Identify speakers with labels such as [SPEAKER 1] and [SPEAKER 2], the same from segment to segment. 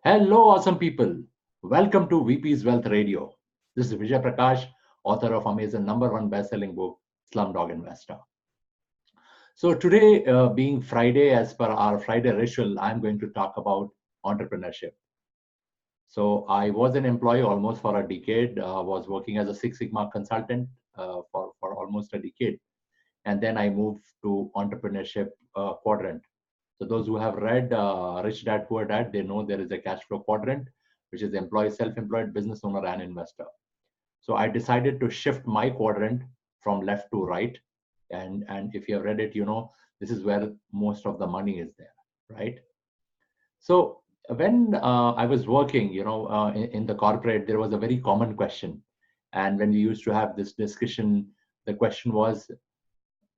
[SPEAKER 1] Hello, awesome people. Welcome to VP's Wealth Radio. This is Vijay Prakash, author of Amazon #1 best-selling book, Slumdog Investor. So today, being Friday, as per our Friday ritual, I'm going to talk about entrepreneurship. So I was an employee almost for a decade, was working as a Six Sigma consultant for almost a decade. And then I moved to entrepreneurship quadrant. So those who have read Rich Dad Poor Dad, they know there is a cash flow quadrant, which is employee, self-employed, business owner, and investor. So I decided to shift my quadrant from left to right. And if you have read it, you know this is where most of the money is there, right? So when I was working, in the corporate, there was a very common question. And when we used to have this discussion, the question was,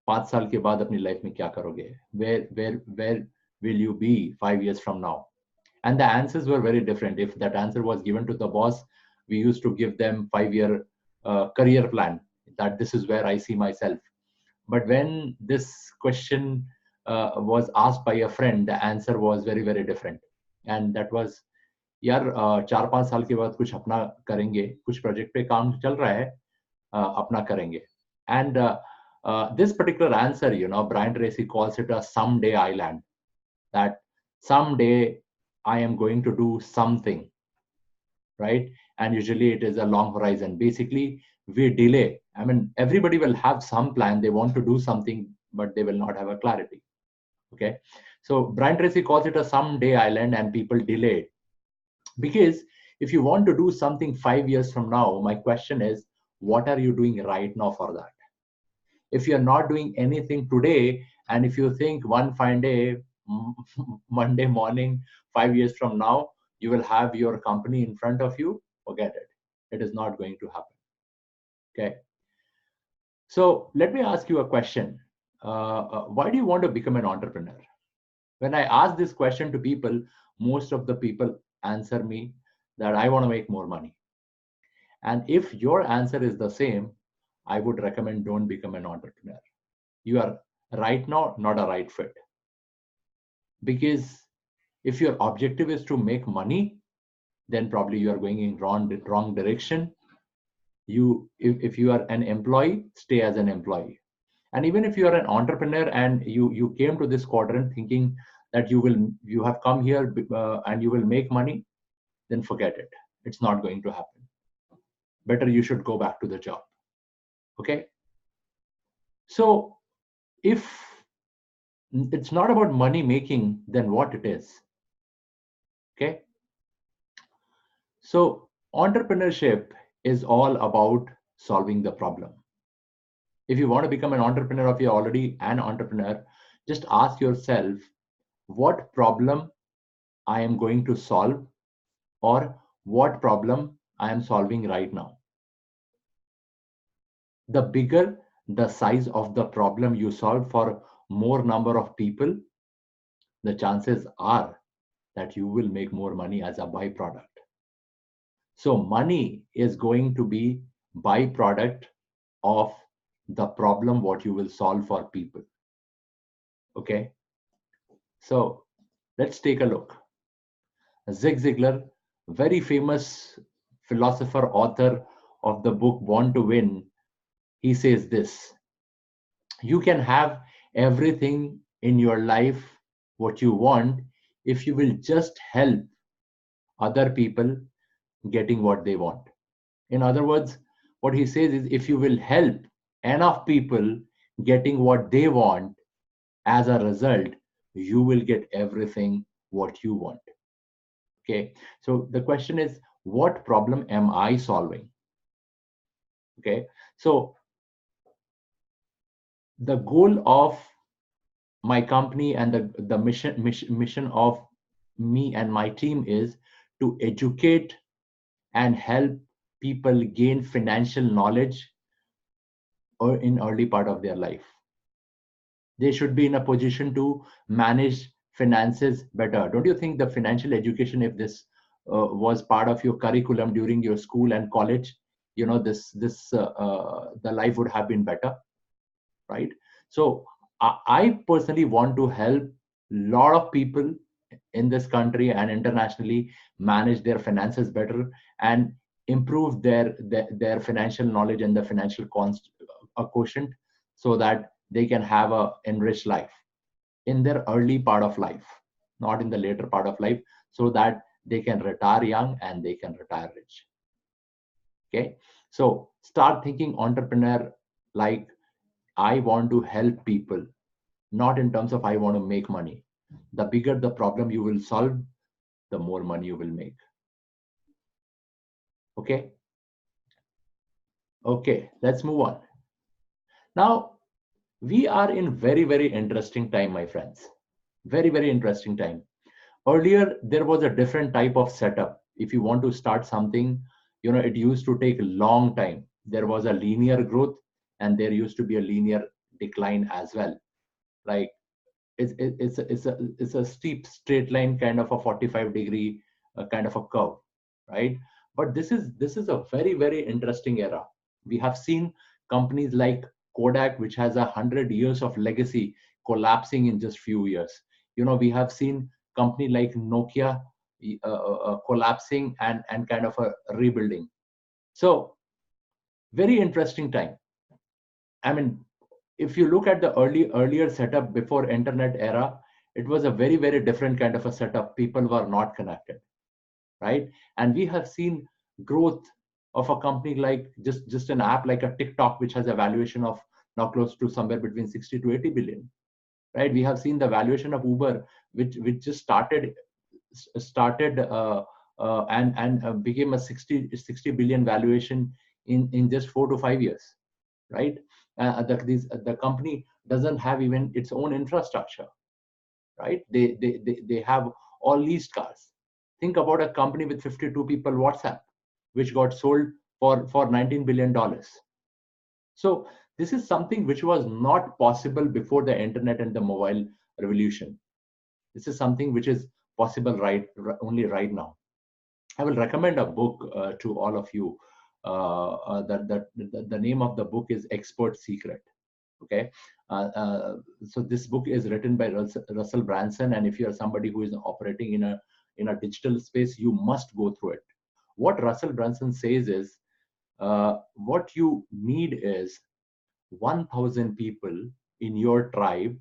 [SPEAKER 1] 5 साल के बाद अपनी life में क्या करोगे? Where will you be 5 years from now? And the answers were very different. If that answer was given to the boss, we used to give them 5-year career plan, that this is where I see myself. But when this question was asked by a friend, the answer was very, very different. And that was, यार 4-5 साल के बाद कुछ अपना करेंगे, कुछ project पे काम चल रहा है, अपना करेंगे. And this particular answer, Brian Tracy calls it a someday island, that someday I am going to do something, right? And usually it is a long horizon. Basically, we delay. I mean, everybody will have some plan. They want to do something, but they will not have a clarity. Okay. So Brian Tracy calls it a someday island, and people delay it. Because if you want to do something 5 years from now, my question is, what are you doing right now for that? If you're not doing anything today, and if you think one fine day, Monday morning, 5 years from now, you will have your company in front of you, forget it. It is not going to happen. Okay. So let me ask you a question. Why do you want to become an entrepreneur? When I ask this question to people, most of the people answer me that I want to make more money. And if your answer is the same, I would recommend don't become an entrepreneur. You are right now not a right fit. Because if your objective is to make money, then probably you are going in wrong direction. If you are an employee, stay as an employee. And even if you are an entrepreneur and you came to this quadrant thinking that you have come here and you will make money, then forget it. It's not going to happen. Better you should go back to the job. Okay. So if it's not about money making, then what it is? Okay. So entrepreneurship is all about solving the problem. If you want to become an entrepreneur, or if you're already an entrepreneur, just ask yourself, what problem I am going to solve, or what problem I am solving right now. The bigger the size of the problem you solve for more number of people, the chances are that you will make more money as a byproduct. So money is going to be byproduct of the problem what you will solve for people. Okay. So let's take a look. Zig Ziglar, very famous philosopher, author of the book Born to Win, he says this: you can have everything in your life what you want if you will just help other people getting what they want. In other words, what he says is, if you will help enough people getting what they want, as a result, you will get everything what you want. Okay. So the question is, what problem am I solving? Okay. So the goal of my company and the mission of me and my team is to educate and help people gain financial knowledge or in early part of their life. They should be in a position to manage finances better. Don't you think the financial education, if this was part of your curriculum during your school and college, the life would have been better, right? So I personally want to help a lot of people in this country and internationally manage their finances better and improve their financial knowledge and the financial quotient, so that they can have a enriched life in their early part of life, not in the later part of life, so that they can retire young and they can retire rich. Okay, so start thinking entrepreneur like, I want to help people, not in terms of I want to make money. The bigger the problem you will solve, the more money you will make. Okay. Okay, let's move on. Now, we are in very, very interesting time, my friends. Very, very interesting time. Earlier, there was a different type of setup. If you want to start something, it used to take a long time. There was a linear growth and there used to be a linear decline as well. Like it's a steep straight line, kind of a 45-degree kind of a curve, right? But this is a very, very interesting era. We have seen companies like Kodak, which has 100 years of legacy, collapsing in just few years. We have seen company like Nokia collapsing and kind of a rebuilding. So very interesting time. I mean, if you look at the earlier setup before internet era, it was a very, very different kind of a setup. People were not connected, right? And we have seen growth of a company like just an app like a TikTok, which has a valuation of now close to somewhere between 60 to 80 billion, right? We have seen the valuation of Uber, which just started and became a 60 billion valuation in just 4 to 5 years, right? The company doesn't have even its own infrastructure, right? They have all leased cars. Think about a company with 52 people, WhatsApp, which got sold for $19 billion. So this is something which was not possible before the internet and the mobile revolution. This is something which is possible only right now. I will recommend a book to all of you. The name of the book is Expert Secret. Okay, so this book is written by Russell Branson, and if you are somebody who is operating in a digital space, you must go through it. What Russell Branson says is, what you need is 1,000 people in your tribe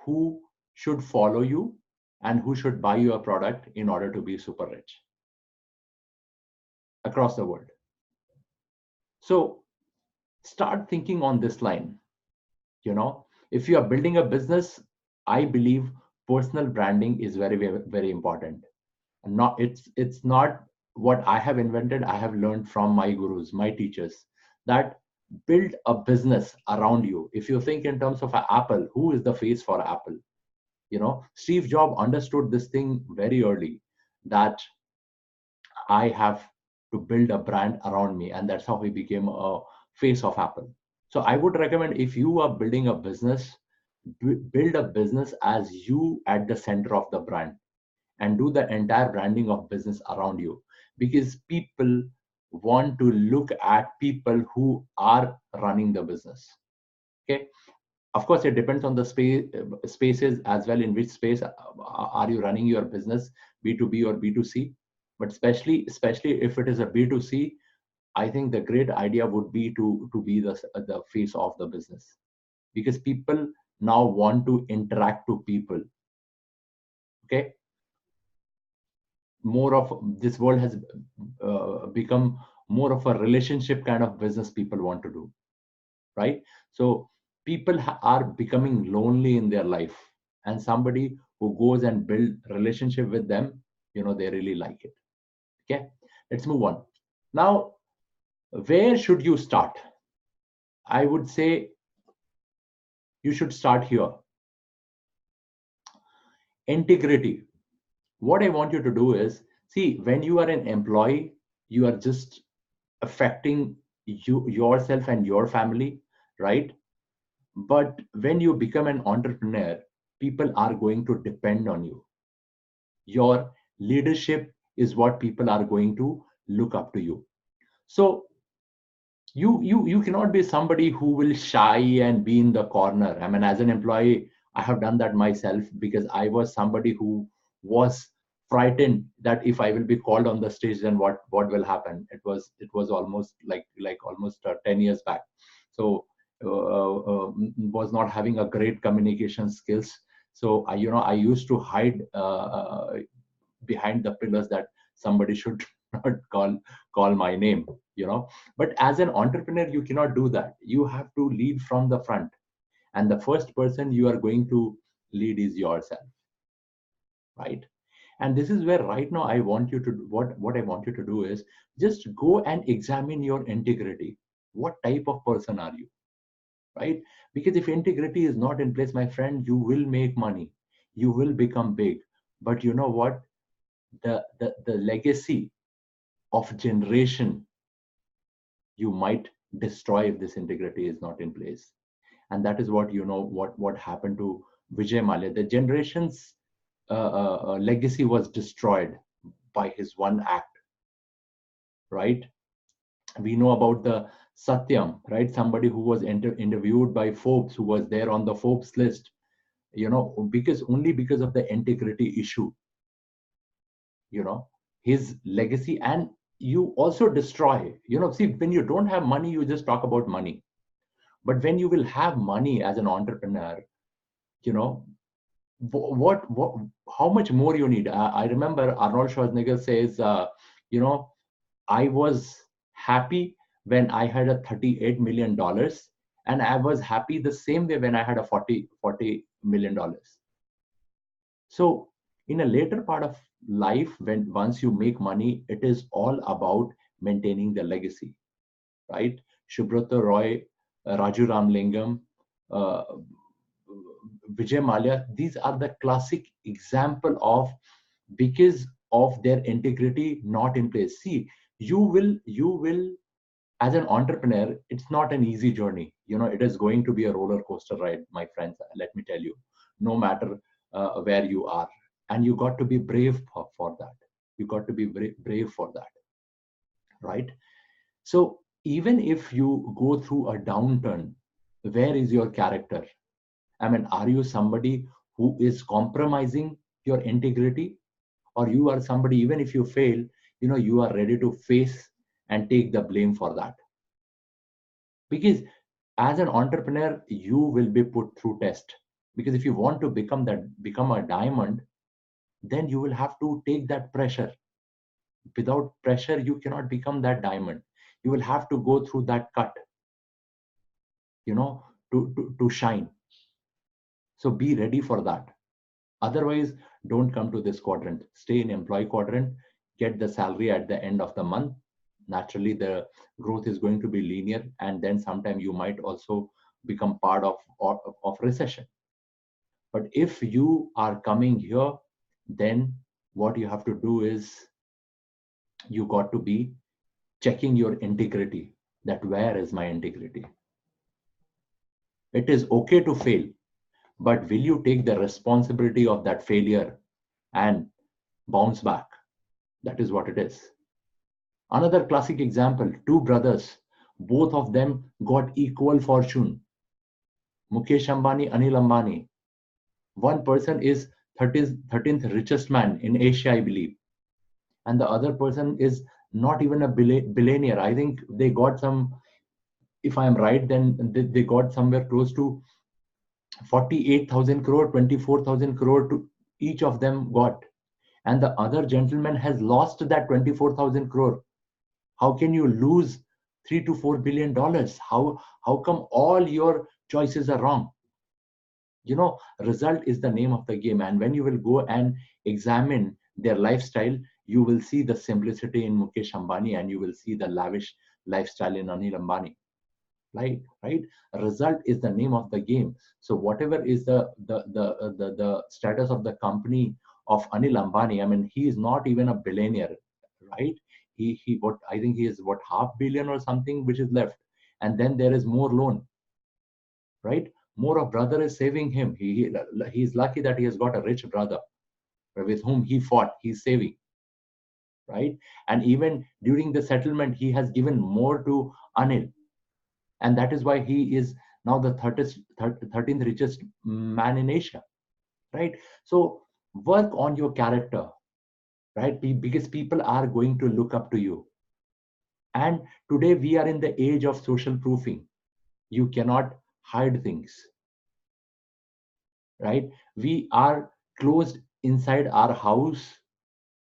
[SPEAKER 1] who should follow you and who should buy your product in order to be super rich across the world. So start thinking on this line. If you are building a business, I believe personal branding is very, very, very important. And it's not what I have invented. I have learned from my gurus, my teachers, that build a business around you. If you think in terms of Apple, who is the face for Apple? Steve Jobs understood this thing very early, that I have to build a brand around me, and that's how he became a face of Apple. So I would recommend, if you are building a business, build a business as you at the center of the brand, and do the entire branding of business around you, because people want to look at people who are running the business. Okay. Of course, it depends on the spaces as well. In which space are you running your business, B2B or B2C? But especially if it is a B2C, I think the great idea would be to be the face of the business, because people now want to interact to people. Okay, more of this world has become more of a relationship kind of business people want to do, right? So people are becoming lonely in their life, and somebody who goes and build relationship with them, they really like it. Okay, let's move on. Now, where should you start? I would say you should start here. Integrity. What I want you to do is, see, when you are an employee, you are just affecting yourself and your family, right? But when you become an entrepreneur, people are going to depend on you. Your leadership is what people are going to look up to you. So you cannot be somebody who will shy and be in the corner. I mean, as an employee, I have done that myself, because I was somebody who was frightened that if I will be called on the stage, then what will happen. It was almost like almost 10 years back. So was not having a great communication skills. So I used to hide behind the pillars that somebody should not call my name. But as an entrepreneur, you cannot do that. You have to lead from the front, and the first person you are going to lead is yourself, right? And this is where right now I want you to what I want you to do is just go and examine your integrity. What type of person are you, right? Because if integrity is not in place, my friend, you will make money, you will become big, but you know what, the legacy of generation you might destroy if this integrity is not in place. And that is what happened to Vijay Mallya. The generation's legacy was destroyed by his one act, right? We know about the Satyam, right? Somebody who was interviewed by Forbes, who was there on the Forbes list, because of the integrity issue, you know, his legacy. And you also destroy, see, when you don't have money, you just talk about money. But when you will have money as an entrepreneur, you know, what how much more you need. I remember Arnold Schwarzenegger says, I was happy when I had a $38 million, and I was happy the same way when I had a $40 million. So in a later part of life, when once you make money, it is all about maintaining the legacy, right? Subrata Roy, Raju Ramlingam, uh, Vijay Mallya, these are the classic example of, because of their integrity not in place. See, you will as an entrepreneur, it's not an easy journey. It is going to be a roller coaster ride, my friends. Let me tell you, no matter where you are, and you got to be brave for that. You got to be brave for that, right? So even if you go through a downturn, where is your character? I mean, are you somebody who is compromising your integrity, or you are somebody, even if you fail, you are ready to face and take the blame for that? Because as an entrepreneur, you will be put through test. Because if you want to become a diamond, then you will have to take that pressure. Without pressure, you cannot become that diamond. You will have to go through that cut, to shine. So be ready for that. Otherwise, don't come to this quadrant. Stay in employee quadrant, get the salary at the end of the month. Naturally, the growth is going to be linear, and then sometime you might also become part of recession. But if you are coming here, then what you have to do is you got to be checking your integrity, that where is my integrity? It is okay to fail, but will you take the responsibility of that failure and bounce back? That is what it is. Another classic example, two brothers, both of them got equal fortune. Mukesh Ambani, Anil Ambani. One person is 13th richest man in Asia, I believe. And the other person is not even a billionaire. I think they got some, if I'm right, then they got somewhere close to 48,000 crore, 24,000 crore to each of them got. And the other gentleman has lost that 24,000 crore. How can you lose $3 to $4 billion? How come all your choices are wrong? Result is the name of the game. And when you will go and examine their lifestyle, you will see the simplicity in Mukesh Ambani, and you will see the lavish lifestyle in Anil Ambani. Right? Result is the name of the game. So whatever is the status of the company of Anil Ambani, I mean, he is not even a billionaire, right? He what I think he is what, $500 million or something which is left, and then there is more loan, right? More of brother is saving him. He's lucky that he has got a rich brother with whom he fought. He's saving, right? And even during the settlement, he has given more to Anil, and that is why he is now the 13th richest man in Asia, right? So Work on your character, right? Because people are going to look up to you. And today we are in the age of social proofing. You cannot hide things, right? We are closed inside our house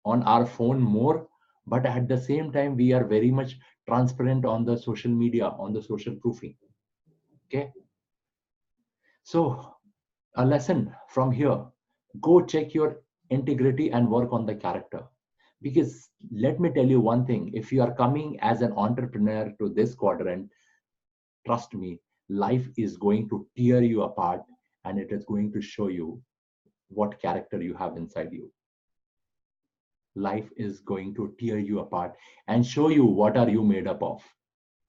[SPEAKER 1] on our phone more, but at the same time, we are very much transparent on the social media, on the social proofing. Okay. So, a lesson from here, go check your integrity and work on the character. Because let me tell you one thing, if you are coming as an entrepreneur to this quadrant, trust me, life is going to tear you apart and it is going to show you what character you have inside you. Life is going to tear you apart and show you what are you made up of.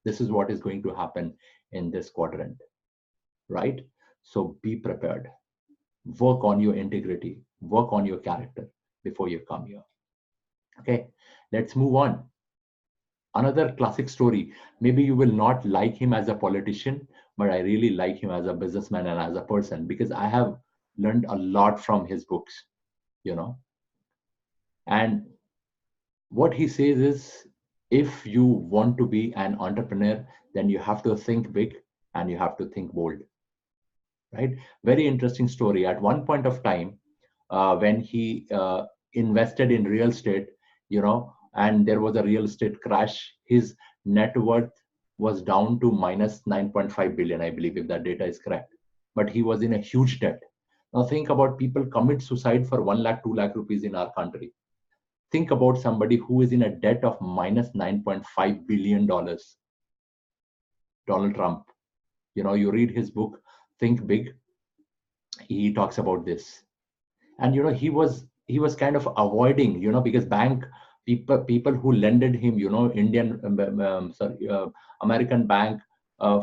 [SPEAKER 1] This is what is going to happen in this quadrant, right? So be prepared. Work on your integrity, work on your character before you come here. Okay, let's move on. Another classic story. Maybe you will not like him as a politician, but I really like him as a businessman and as a person because I have learned a lot from his books, you know. And what he says is if you want to be an entrepreneur, then you have to think big and you have to think bold, right? Very interesting story. At one point of time, when he invested in real estate, and there was a real estate crash, his net worth was down to minus 9.5 billion, I believe, if that data is correct. But he was in a huge debt. Now think about people commit suicide for 1 lakh, 2 lakh rupees in our country. Think about somebody who is in a debt of minus 9.5 billion dollars. Donald Trump. You read his book, Think Big. He talks about this. And he was kind of avoiding, because bank people who lended him, Indian sorry, American bank,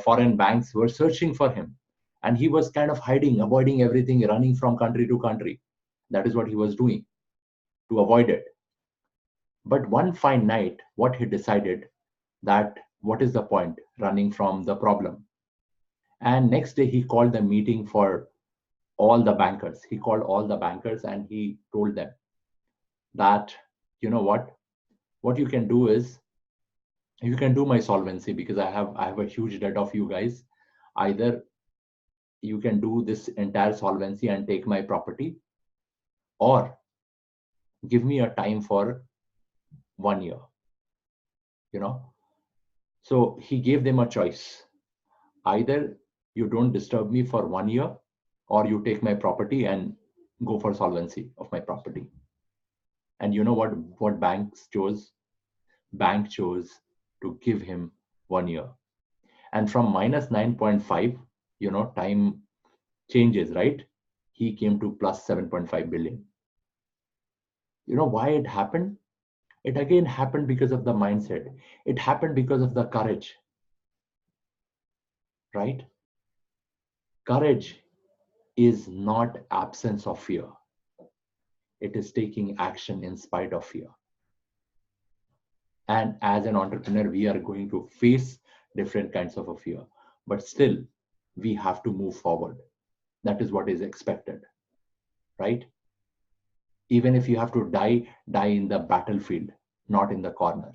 [SPEAKER 1] foreign banks were searching for him, and he was kind of hiding, avoiding everything, running from country to country. That is what he was doing to avoid it. But one fine night, what he decided, that what is the point running from the problem? And next day he called the meeting for all the bankers. He called all the bankers and he told them that, you know what you can do is, you can do my solvency because I have a huge debt of you guys. Either you can do this entire solvency and take my property, or give me a time for 1 year. you know so he gave them a choice. Either you don't disturb me for 1 year, or you take my property and go for solvency of my property. And you know what banks chose? Bank chose to give him 1 year. And from minus 9.5, time changes, right? He came to plus 7.5 billion. You know why it happened? It again happened because of the mindset. It happened because of the courage, right? Courage is not absence of fear. It is taking action in spite of fear. And as an entrepreneur, we are going to face different kinds of a fear, but still we have to move forward. That is what is expected, right? Even if you have to die in the battlefield, not in the corner.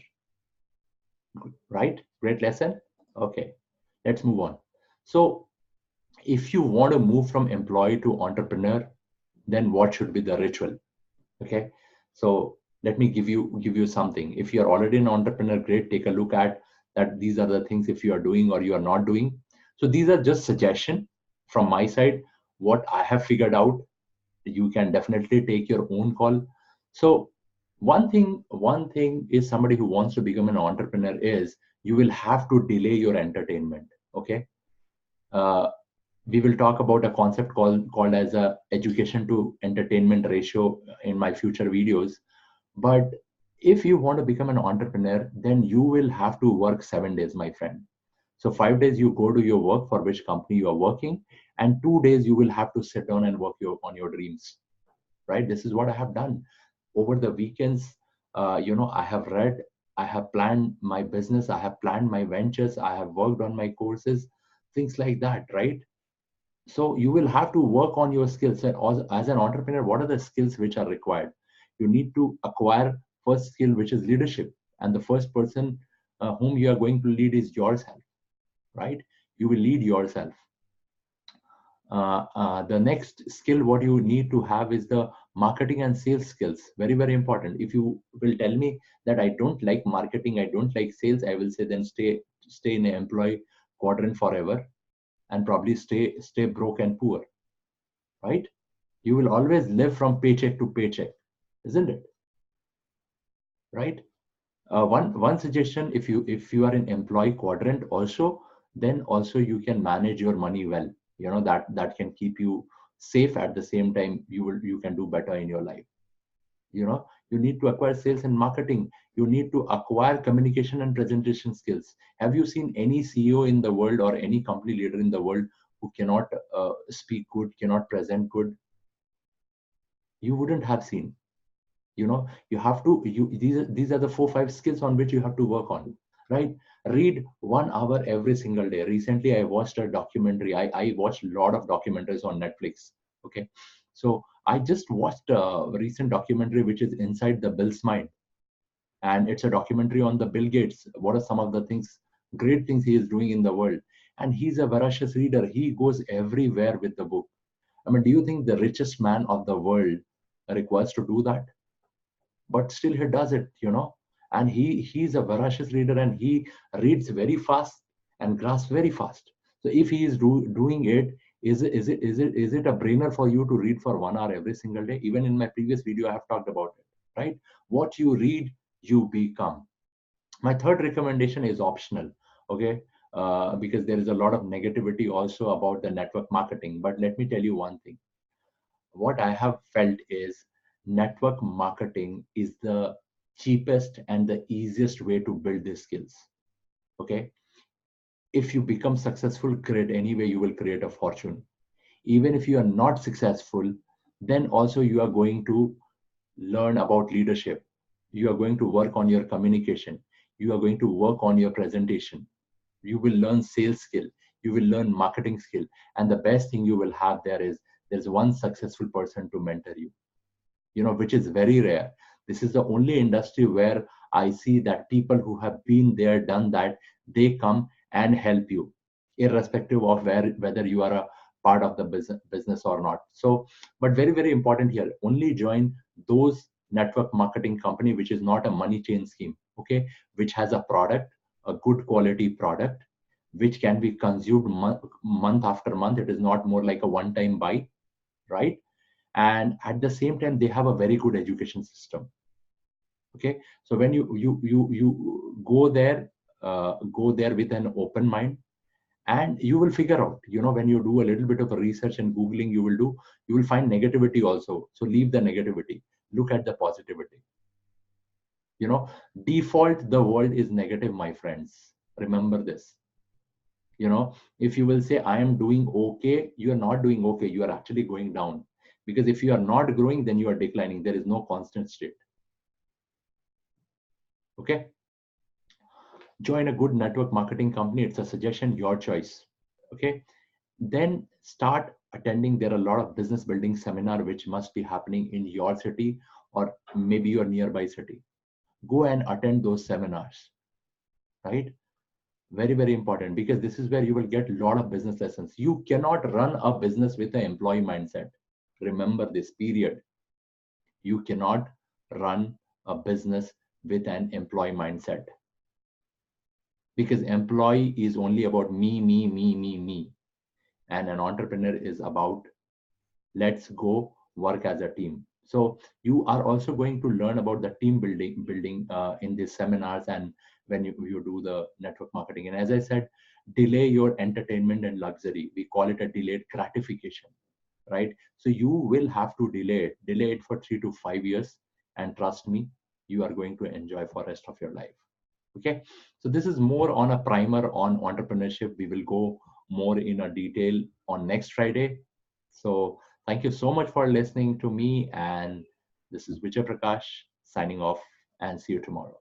[SPEAKER 1] Right? Great lesson. Okay, let's move on. So if you want to move from employee to entrepreneur, then what should be the ritual? Okay, so let me give you something. If you're already an entrepreneur, great, take a look at that. These are the things if you are doing or you are not doing. So these are just suggestion from my side, what I have figured out. You can definitely take your own call. So one thing is, somebody who wants to become an entrepreneur is, you will have to delay your entertainment. Okay, uh, we will talk about a concept called as a education to entertainment ratio in my future videos. But if you want to become an entrepreneur, then you will have to work 7 days, my friend. So 5 days you go to your work for which company you are working, and 2 days you will have to sit down and work on your dreams, right? This is what I have done over the weekends. I have read, I have planned my business, I have planned my ventures, I have worked on my courses, things like that, right? So you will have to work on your skills. And as an entrepreneur, what are the skills which are required? You need to acquire first skill, which is leadership. And the first person whom you are going to lead is yourself, right? You will lead yourself. The next skill what you need to have is the marketing and sales skills. Very, very important. If you will tell me that I don't like marketing, I don't like sales, I will say then stay in an employee quadrant forever, and probably stay broke and poor, right? You will always live from paycheck to paycheck, isn't it? Right? One suggestion, if you are in employee quadrant also, then also you can manage your money well. That can keep you safe. At the same time, you can do better in your life. You need to acquire sales and marketing. You need to acquire communication and presentation skills. Have you seen any CEO in the world or any company leader in the world who cannot speak good, cannot present good? You wouldn't have seen. You have to these are the 4 5 skills on which you have to work on, right? Read 1 hour every single day. Recently I watched a documentary. I watched a lot of documentaries on Netflix. Okay, so I just watched a recent documentary which is Inside the Bill's Mind, and it's a documentary on the Bill Gates. What are some of the great things he is doing in the world? And he's a voracious reader. He goes everywhere with the book. I mean, do you think the richest man of the world requires to do that? But still he does it. And he's a voracious reader, and he reads very fast and grasps very fast. So if he is doing it, is it a brainer for you to read for 1 hour every single day? Even in my previous video I have talked about it, right? What you read, you become. My third recommendation is optional. Okay, because there is a lot of negativity also about the network marketing. But let me tell you one thing. What I have felt is network marketing is the cheapest and the easiest way to build these skills. Okay. If you become successful, create anyway, you will create a fortune. Even if you are not successful, then also you are going to learn about leadership. You are going to work on your communication. You are going to work on your presentation. You will learn sales skill. You will learn marketing skill. And the best thing you will have there's one successful person to mentor you, which is very rare. This is the only industry where I see that people who have been there, done that, they come and help you, irrespective of whether you are a part of the business or not. So, but very, very important here, only join those network marketing company which is not a money chain scheme, okay, which has a product, a good quality product, which can be consumed month after month. It is not more like a one-time buy, right? And at the same time they have a very good education system. Okay, so when you go there with an open mind, and you will figure out, when you do a little bit of a research and googling, you will find negativity also. So leave the negativity, look at the positivity. Default the world is negative, my friends. Remember this. If you will say I am doing okay, you are not doing okay, you are actually going down. Because if you are not growing, then you are declining. There is no constant state. Okay, join a good network marketing company. It's a suggestion, your choice. Okay, then start attending. There are a lot of business building seminar which must be happening in your city or maybe your nearby city. Go and attend those seminars, right? Very, very important, because this is where you will get a lot of business lessons. You cannot run a business with an employee mindset. Remember this, period. You cannot run a business with an employee mindset, because employee is only about me, and an entrepreneur is about let's go work as a team. So you are also going to learn about the team building in these seminars, and when you do the network marketing. And as I said, delay your entertainment and luxury. We call it a delayed gratification, right? So you will have to delay it for 3 to 5 years, and trust me, you are going to enjoy for rest of your life. Okay, so this is more on a primer on entrepreneurship. We will go more in a detail on next Friday. So thank you so much for listening to me, and this is Vijay Prakash signing off, and see you tomorrow.